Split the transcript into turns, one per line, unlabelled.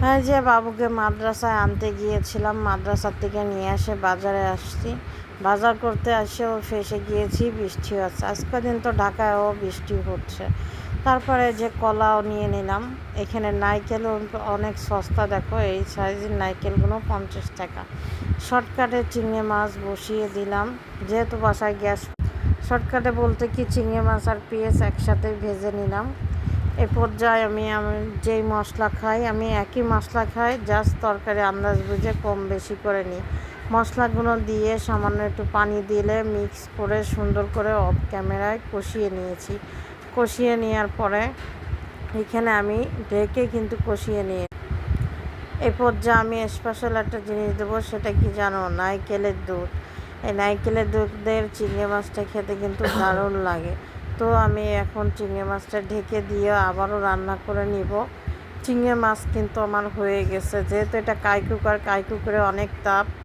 হ্যাঁ, যে বাবুকে মাদ্রাসায় আনতে গিয়েছিলাম, মাদ্রাসা থেকে নিয়ে এসে বাজারে আসছি। বাজার করতে এসেও ফেঁসে গিয়েছি, বৃষ্টি হচ্ছে। আজকের দিন তো ঢাকায়ও বৃষ্টি হচ্ছে। তারপরে যে কলাও নিয়ে নিলাম। এখানে নারকেলও অনেক সস্তা, দেখো এই সাইজের নারকেলগুলো 50 টাকা। শর্টকাটে চিংড়ি মাছ বসিয়ে দিলাম, যেহেতু বাসায় গ্যাস। শর্টকাটে বলতে কি, চিংড়ি মাছ আর পেঁয়াজ একসাথে ভেজে নিলাম। এ পর্যায়ে আমি যেই মশলা খাই, আমি একই মশলা খাই, জাস্ট তরকারি আন্দাজ বুঝে কম বেশি করে নিই। মশলাগুলো দিয়ে সামান্য একটু পানি দিলে মিক্স করে সুন্দর করে অফ ক্যামেরায় কষিয়ে নিয়েছি। কষিয়ে নেওয়ার পরে এখানে আমি ঢেকে কিন্তু কষিয়ে নিয়ে এই পর্যায়ে আমি স্পেশাল একটা জিনিস দেবো, সেটা কি জানো? নারকেলের দুধ। এই নারকেলের দুধের চিংড়ি মাছটা খেতে কিন্তু দারুণ লাগে। তো আমি এখন চিংড়ি মাছটা ঢেকে দিয়ে আবারও রান্না করে নিব। চিংড়ি মাছ কিন্তু আমার হয়ে গেছে, যেহেতু এটা কাই কুকারে অনেক তাপ।